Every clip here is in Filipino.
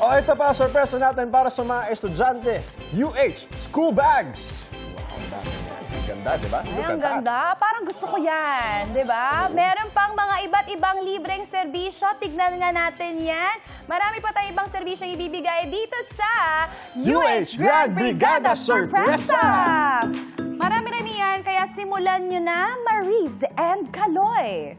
O ito pa, sorpresa natin para sa mga estudyante. UH School Bags. Wow, ang dami yan. Ang ganda, di ba? Ay, ang ganda. Parang gusto ko yan, di ba? Meron pang mga iba't ibang libreng serbisyo. Tignan nga natin yan. Marami pa tayong ibang serbisyong ibibigay dito sa UH Grand Brigada Sorpresa! Marami-rami yan, kaya simulan nyo na, Maris and Kaloy.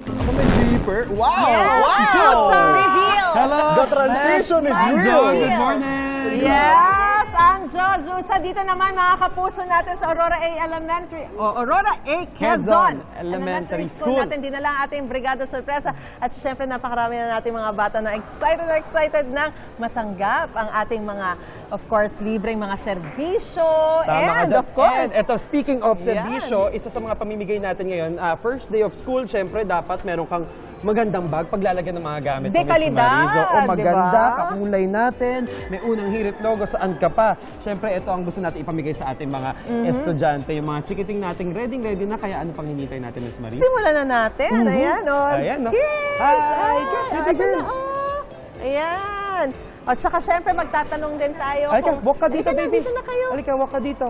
Ako may zipper. Wow! Yes! Wow! Reveal! Hello! The transition is real! Good morning! Yes, ang Jojusa. Dito naman mga kapuso natin sa Aurora A Elementary, o Aurora A Quezon Elementary School. natin. Dinala ang ating Brigada Sorpresa. At syempre napakarami na nating mga bata na excited nang matanggap ang ating mga, of course, libreng mga serbisyo. Tama ka And dyan. of course, And ito, speaking of serbisyo, isa sa mga pamimigay natin ngayon, first day of school, syempre dapat meron kang magandang bag, paglalagyan ng mga gamit mo, Miss Dekalidad, Marizo. O maganda, diba? kakulay natin, may unang hirit logo, saan ka pa. Syempre, ito ang gusto natin ipamigay sa ating mga estudyante, yung mga chikiting nating ready na, kaya ano pang hinintay natin, Miss Marizo? simulan na natin. Ayan, o. Ayan, no? Kiss! Hi, Ito baby girl. na, oh. Ayan. At saka syempre magtatanong din tayo. Halika, walk ka dito, Halika na, baby. dito na kayo. Halika, walk ka dito.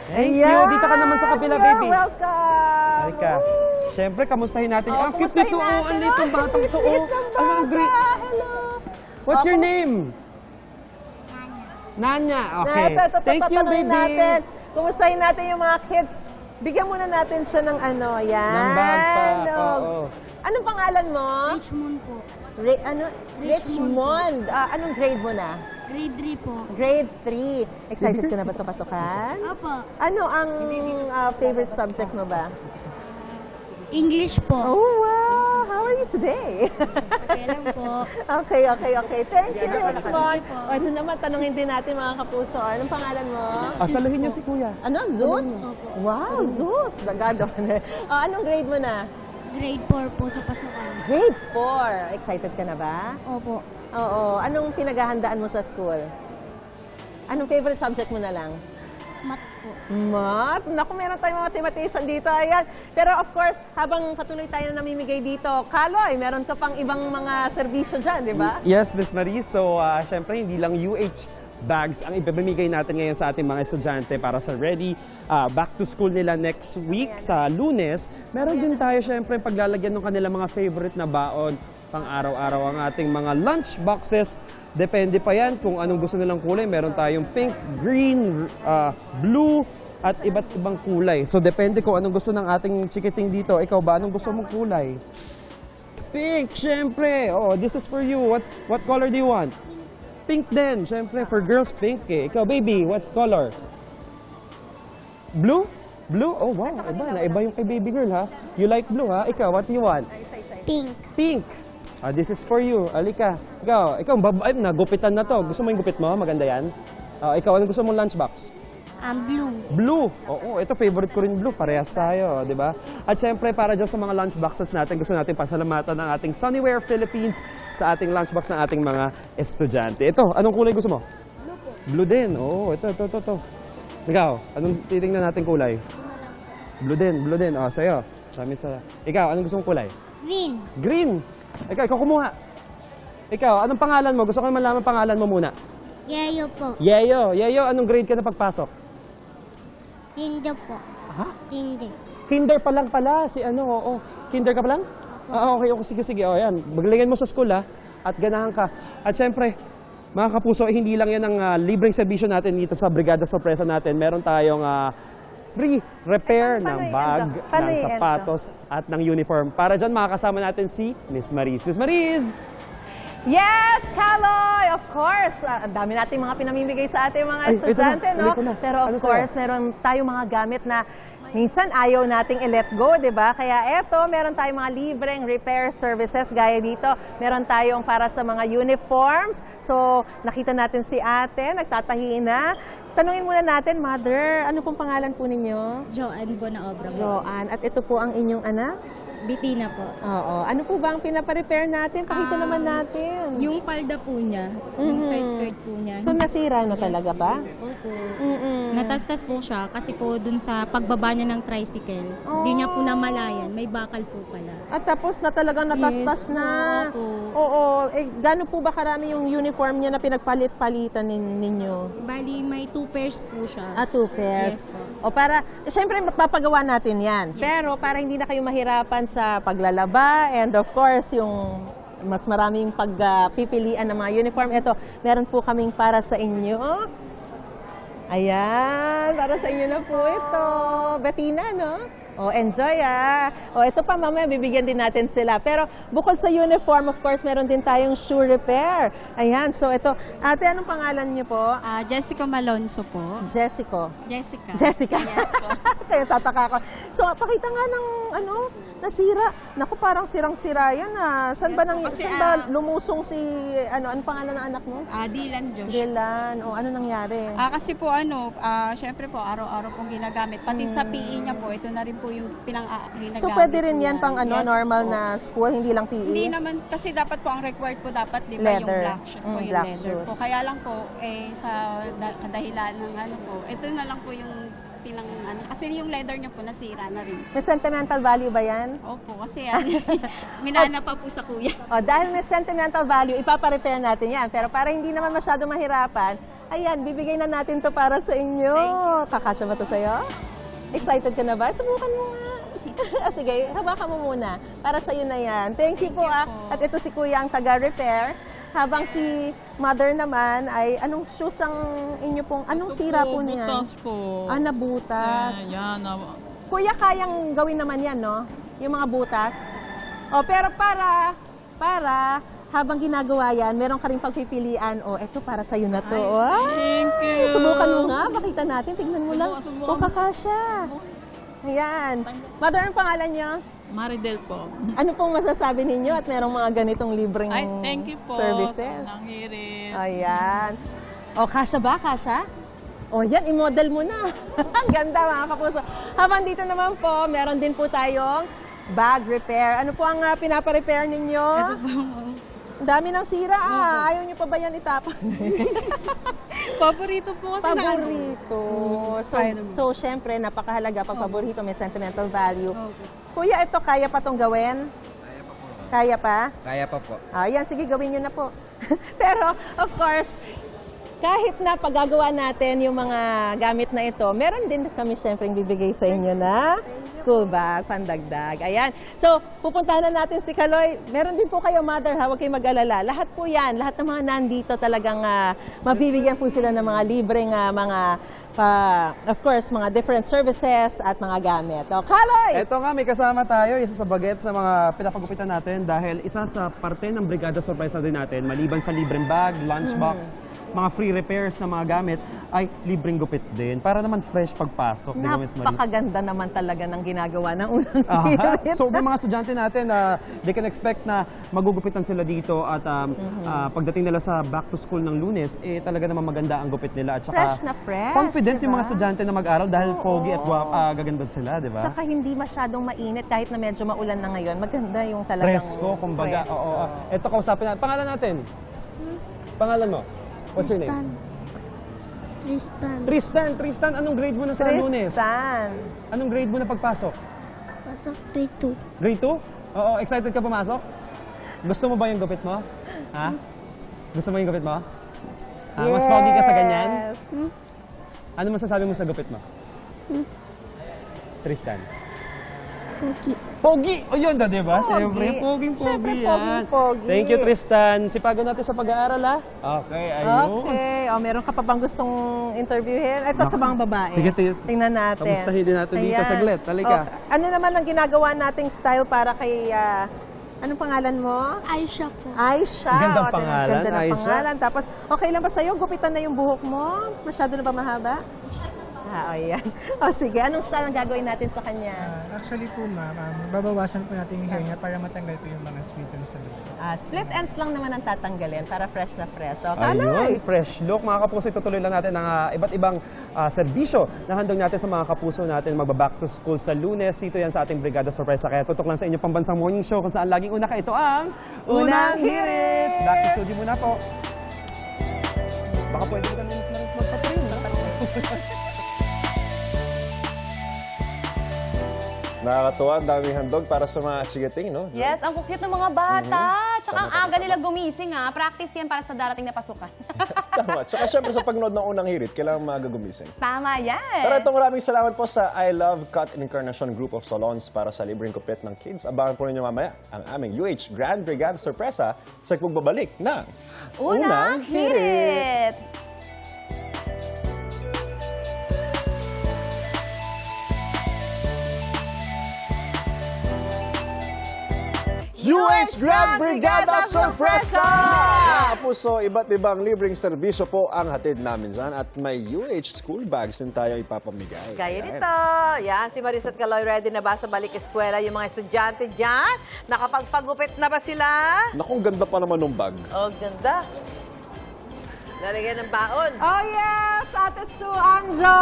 Thank you. Ayan. Dito ka naman sa kabila, You're baby. welcome. Halika. Siyempre, kamustahin natin. Oh, Ang cute kumustahin nito, oh. natin, Ang liit ng oh. batang to, oh. Liit ng Ano, ang great. bata. Hello. What's your Oh, name? Nanya. Okay. Ito, Thank you, tatanungin baby. Natin. Kumustahin natin yung mga kids. Bigyan muna natin siya ng ano, yan. Ng bag pa. No. Oo. Anong pangalan mo? Richmond po. Richmond. Anong grade mo na? Grade 3 po. Grade 3. Excited ka na ba sa pasukan? Opo. Ano ang favorite subject mo ba? English po. Oh, wow! How are you today? Okay lang po. Okay. Thank you, Richmond. Thank you po. O, ito naman, tanungin din natin mga kapuso. Anong pangalan mo? Saluhin niyo si Kuya. Ano? Zeus? Wow, Zeus. The God of... anong grade mo na? Grade 4 po sa pasukan. Grade 4. Excited ka na ba? Opo. Oo. Anong pinaghahandaan mo sa school? Anong favorite subject mo na lang? Mat po. Math? Naku, meron tayong mga mathematician dito. Ayan. Pero of course, habang patuloy tayo na namimigay dito, Kaloy, meron ka pang ibang mga serbisyo dyan, di ba? Yes, Miss Marie. So, syempre, hindi lang UH bags ang ibibigay natin ngayon sa ating mga estudyante para sa ready back to school nila next week sa Lunes. Meron din tayo syempre paglalagyan ng kanilang mga favorite na baon pang araw-araw ang ating mga lunch boxes. Depende pa yan kung anong gusto nilang kulay. Meron tayong pink, green, blue, at iba't ibang kulay. So, depende kung anong gusto ng ating chikiting dito. Ikaw ba, anong gusto mong kulay? Pink, syempre. Oh, this is for you. What color do you want? Pink din, syempre. For girls, pink eh. Ikaw, baby, what color? Blue? Blue? Oh, wow. Naiba yung kay baby girl, ha? You like blue, ha? Ikaw, what do you want? Pink. Pink. This is for you. Alika. Ikaw, nagupitan na to. Gusto mo yung gupit mo? Maganda yan. Ikaw, anong gusto mong lunchbox? Blue. Blue. Oo, ito favorite ko rin blue. Parehas tayo, di ba? At syempre, para dyan sa mga lunchboxes natin, gusto natin pasalamatan ng ating Sunnywear Philippines sa ating lunchbox ng ating mga estudyante. Ito, anong kulay gusto mo? Blue po. Blue din. Oo, ito. Ikaw, anong titingnan natin kulay? Blue din. Oh, sa'yo. Ikaw, anong gusto mong kulay? Green. Green. Ikaw kumuha. Ikaw, anong pangalan mo? Gusto ko malaman pangalan mo muna. Yeyo po. Yeyo, anong grade ka na pagpasok? Hindi po. Ha? Hindi. Kinder pa lang pala. Kinder ka pa lang? Okay. Sige. O, yan. Maglagyan mo sa school, ha? At ganahan ka. At syempre, mga kapuso, hindi lang yan ang libreng serbisyo natin dito sa Brigada Sorpresa natin. Meron tayong free repair ng bag, ng sapatos, at ng uniform. Para dyan, makakasama natin si Miss Mariz. Miss Mariz! Yes, Kaloy! Of course, ang dami nating mga pinamimigay sa ating mga estudyante, no? Pero of course, meron tayong mga gamit na minsan ayaw nating i-let go, di ba? Kaya eto, meron tayong mga libreng repair services gaya dito. Meron tayong para sa mga uniforms. So, nakita natin si ate, nagtatahi na. Tanungin muna natin, Mother, ano pong pangalan po ninyo? Joanne Bonaobra po. Joanne. At ito po ang inyong anak? Bitina po. Oo. Ano po ba ang pinaparepair natin? Pakita naman natin. Yung palda po niya, yung side skirt po niya. So, nasira na talaga ba? Opo. Mm-mm. Natastas po siya kasi po dun sa pagbaba niya ng tricycle, hindi niya po namalayan, may bakal po pala. At tapos na talagang natastas Yes, na. opo. Oo. Eh, gano'n po ba karami yung uniform niya na pinagpalit-palitan ninyo? Bali, may 2 pairs po siya. 2 pairs. Yes po. O para, syempre mapapagawa natin yan. Pero para hindi na kayo mahirapan sa paglalaba and of course yung mas maraming pagpipilian ng mga uniform. Ito, meron po kaming para sa inyo. Ayan, para sa inyo na po ito. Bettina, no? O, enjoy O, ito pa mamaya, bibigyan din natin sila. Pero bukod sa uniform, of course, meron din tayong shoe repair. Ayan, so ito. Ate, anong pangalan niyo po? Jessica Malonzo po. Jessica. Jessica. Yes po. Kaya tataka ko. So, pakita nga ng nasira. Naku, parang sirang-sira yan Saan ba, kasi, saan ba lumusong si, anong pangalan ng anak mo? Dylan Josh. Dylan. O, ano nangyari? Kasi po syempre po araw-araw pong ginagamit. Pati sa PE niya po, ito na rin po yung ginagamit. So, pwede rin yan niya. pang Yes normal po. na school, hindi lang PE? Hindi naman, kasi dapat po ang required po dapat, di ba, yung Leather. black shoes po, yung Black leather shoes. po. Kaya lang po, sa kadahilan ng po, ito na lang po yung kasi yung leather niya po nasira na rin. May sentimental value ba yan? Opo, kasi minana pa po sa kuya. O, dahil may sentimental value, ipaparepair natin yan. Pero para hindi naman masyado mahirapan, ayan, bibigay na natin to para sa inyo. Kakasya ba to sa'yo? Excited ka na ba? Subukan mo nga. Sige, hawakan mo muna. Para sa'yo na yan. Thank you po. At ito si Kuya ang taga-repair. Habang si mother naman ay anong shoes ang inyo pong, anong sira po niya? Butas po. Nabutas. Yan. Kuya, kayang gawin naman yan, no? Yung mga butas. O, pero para habang ginagawa yan, meron ka rin pagpipilian. O, eto para sa'yo na to. Thank you. Subukan mo nga. Pakita natin. Tignan mo lang. O, kakasya. Ayan. Mother, ang pangalan niyo? Maridel po. Ano pong masasabi ninyo at merong mga ganitong libreng Ay, thank you po. services? Nanghirit. Ayan. O, kasya ba? Kasya? O, yan, i-model mo na. Ang ganda, mga kapuso. Habang dito naman po, meron din po tayong bag repair. Ano po ang pinaparepair ninyo? Ito po. Ang dami ng sira Ayaw nyo pa ba yan itapan? Paborito po kasi Paborito. So, syempre, napakahalaga pag paborito, may sentimental value. Kuya, ito, kaya pa tong gawin? Kaya pa? Kaya pa po. Yan, sige, gawin nyo na po. Pero, of course, kahit na paggagawa natin yung mga gamit na ito, meron din kami syempre bibigay sa inyo na school bag, pandagdag. Ayan. So, pupuntahan na natin si Kaloy. Meron din po kayo, mother, huwag kayong mag-alala. Lahat po yan, lahat ng mga nandito talagang mabibigyan po sila ng mga libreng of course, mga different services at mga gamit. O, Kaloy! Ito nga, may kasama tayo, isa sa bagets na mga pinapagupitan natin dahil isa sa parte ng Brigada Sorpresa din natin, maliban sa libreng bag, lunchbox, mga free repairs na mga gamit, ay libreng gupit din. Para naman fresh pagpasok. Di ba, Miss Marie? Napakaganda naman talaga ng ginagawa ng unang Aha. unit. So, yung mga estudyante natin, they can expect na magugupitan sila dito at pagdating nila sa back to school ng Lunes, talaga naman maganda ang gupit nila. At saka, Fresh na fresh, confident yung diba? mga estudyante na mag-aral dahil pogi at gaganda sila, di ba? Saka hindi masyadong mainit kahit na medyo maulan na ngayon. Maganda yung talagang Presko, kumbaga. fresh. Oo. Ito, kausapin natin. Pangalan natin? Pangalan mo? What's your name? Tristan, anong grade mo na sa Lunes? Tristan. Anong grade mo na pagpasok? Pasok grade 2. Grade 2? Oo, excited ka pumasok? Gusto mo ba yung gupit mo? Ha? Gusto mo yung gupit mo? Mas pogi ka sa ganyan? Ano masasabi mo sa gupit mo? Tristan? Pogi! O yun na, di ba? Siyempre, poging-pogi Siyempre, yan. poging-pogi. Thank you, Tristan. Sipagan natin sa pag-aaral, ha? Okay, ayun. Okay. Meron ka pa bang gustong interviewin? Ito sa mga babae. Sige, tingnan natin. kamustahin din natin dito Ayan. saglit. Halika. Ano naman ang ginagawa nating style para kay... anong pangalan mo? Aisha po. Aisha. Ang gandang O, pangalan, ganda ng Aisha. pangalan. Tapos, okay lang ba sa'yo? Gupitan na yung buhok mo? Masyado na ba mahaba? Ayan. O sige, anong style ang gagawin natin sa kanya? Actually po ma'am, babawasan po natin yung hair niya para matanggal po yung mga sweets sa loob. Split ends lang naman ang tatanggalin para fresh na fresh. O, Ayun, Kaloy! fresh look. Mga kapuso, itutuloy lang natin ang iba't ibang serbisyo na handog natin sa mga kapuso natin magba-back to school sa Lunes. Dito yan sa ating Brigada Sorpresa. Kaya tutok lang sa inyong pambansang morning show kung saan laging una ka. Ito ang Unang Hirit! Back to studio muna po. Baka pwede kami magpaparin. Nakakatuwa, ang daming handog para sa mga chigating, no? Yes, ang cute ng mga bata. Tsaka ang aga nila gumising, ha. Practice yan para sa darating na pasukan. Tama. Tsaka syempre sa pagnood ng unang hirit, kailangan magagumising. Tama yan. Pero itong maraming salamat po sa I Love Cut Encarnacion Group of Salons para sa libreng kupit ng kids. Abangan po ninyo mamaya ang aming UH Grand Brigada Sorpresa sa pagbabalik ng Unang Hirit! UH Grand Brigada Sorpresa! Puso, iba't ibang libreng serbisyo po ang hatid namin dyan at may UH school bags din tayo ipapamigay. Gaya Ayan. nito. Yan, si Marisat Caloy ready na ba sa balik eskwela yung mga estudyante dyan? Nakapagpagupit na ba sila? Nakong ganda pa naman ng bag. Oh, ganda. Lalagyan ng baon. Oh yes, Ate Sue Anjo,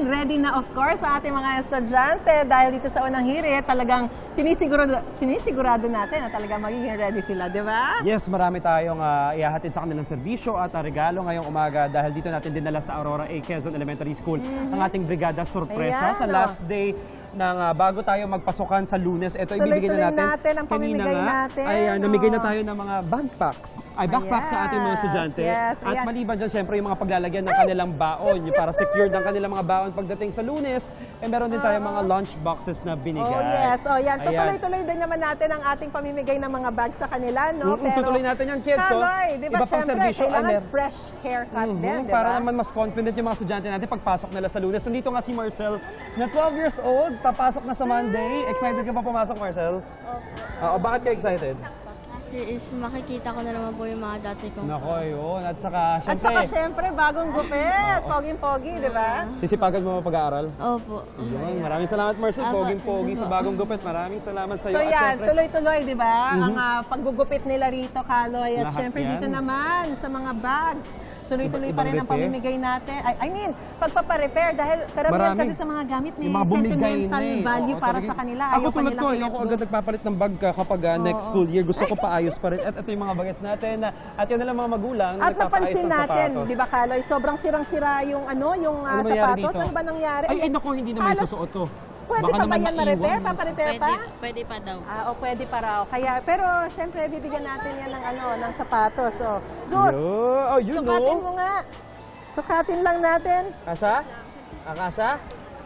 ready na of course sa ating mga estudyante dahil dito sa unang hirit talagang sinisigurado natin na talagang magiging ready sila, di ba? Yes, marami tayong ihahatid sa kanilang serbisyo at regalo ngayong umaga dahil dito natin dinala sa Aurora A. Quezon Elementary School ang ating Brigada Sorpresa Ayan, sa last day ng bago tayo magpasukan sa Lunes. Ito ibibigay Tuloy-tuloy na natin. natin ang Kanina pamimigay nga, natin, ay namigay na tayo ng mga backpacks. Ay, backpacks sa ating mga estudyante. Yes, At ayan. maliban dyan, syempre yung mga paglalagyan ng kanilang baon, yung para secured ang kanilang mga baon pagdating sa Lunes. Meron din tayong mga lunch boxes na binigay. Oh yes, oh yan. Ayan. Tutuloy-tuloy din naman natin ang ating pamimigay ng mga bags sa kanila, no? Tutuloy natin yan, kids. Kaloy, di ba Iba pang syempre, serbisyo, kailangan Aner. fresh haircut din, di ba? Para naman mas confident yung mga estudyante natin pagpasok nila sa Lunes. Nandito nga si Marcel na 12 years old, papasok na sa Monday. Excited ka pa pumasok, Marcel? Oo. Bakit ka excited? Kasi is makikita ko na naman po yung mga dati kong Nako, yun. At saka, At saka syempre, bagong gupit. Poging-pogi, di ba? sisipagan mo pag-aaral? Opo. Yun. Maraming salamat, Marcel. Poging-pogi sa bagong gupit. Maraming salamat sa iyo. So At yan, syempre, tuloy-tuloy, di ba? Ang paggugupit nila rito, Kaloy. At Lahat syempre yan. dito naman sa mga bags. Tuloy-tuloy pa Ibang rin ang repair. pamimigay natin. I mean, pagpaparepair dahil karamihan Marami. kasi sa mga gamit may yung mga bumigay sentimental na eh. value Oo, para talaga. sa kanila. Ako Ayaw tulad kanilang ko, ayoko i-let agad go. nagpapalit ng bag ka kapag next school year. Gusto ko paayos pa rin. At ito yung mga bagets natin. At yun na lang mga magulang na At nagpapaayos napansin ng natin, sapatos. di ba Kaloy, sobrang sirang-sira yung yung Ano nangyari sapatos. dito? Ano ba nangyari? Ay, naku, hindi naman halos susuot to. Pwede Baka pa ba naman yan ma-repair? maiwan. Paparepair pa? Pwede pa daw. O pwede pa raw. Kaya, pero syempre, bibigyan natin yan ng ng sapatos. O, Zeus, Oh, yun sukatin no. mo nga. Sukatin lang natin. Kasha? Kasha?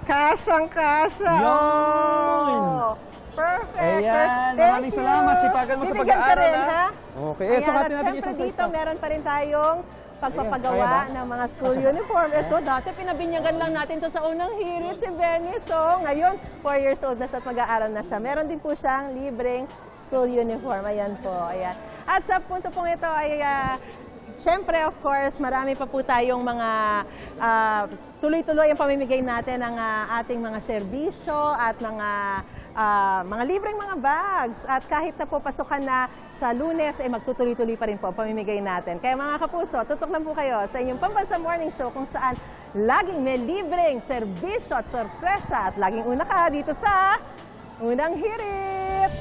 Kasyang-kasya. Yun! Oh, perfect. Ayan, Thank maraming you. salamat. Sipagan mo sa Bibigyan ka pag-aaral, rin, ha? Okay, Ayan, sukatin at natin yung syempre isang size dito, pa. meron pa rin tayong pagpapagawa Ayan, kaya ba? ng mga school uniform. Ito, dati pinabinyagan lang natin to sa unang hirit si Benny. So, ngayon, 4 years old na siya at mag-aaral na siya. Meron din po siyang libreng school uniform. Ayan po, ayan. At sa punto pong ito ay siyempre, of course, marami pa po tayong mga tuloy-tuloy ang pamimigay natin ng ating mga serbisyo at mga libreng mga bags. At kahit na po pasukan na sa Lunes, magtutuloy-tuloy pa rin po ang pamimigay natin. Kaya mga kapuso, tutok lang po kayo sa inyong Pambansang Morning Show kung saan laging may libreng serbisyo at sorpresa at laging una ka dito sa Unang Hirit!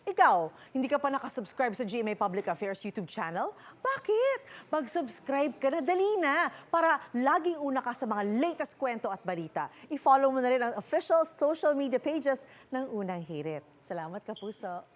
Ikaw, hindi ka pa nakasubscribe sa GMA Public Affairs YouTube channel? Bakit? Mag-subscribe ka na, dali na, para laging una ka sa mga latest kwento at balita. I-follow mo na rin ang official social media pages ng Unang Hirit. Salamat, Kapuso.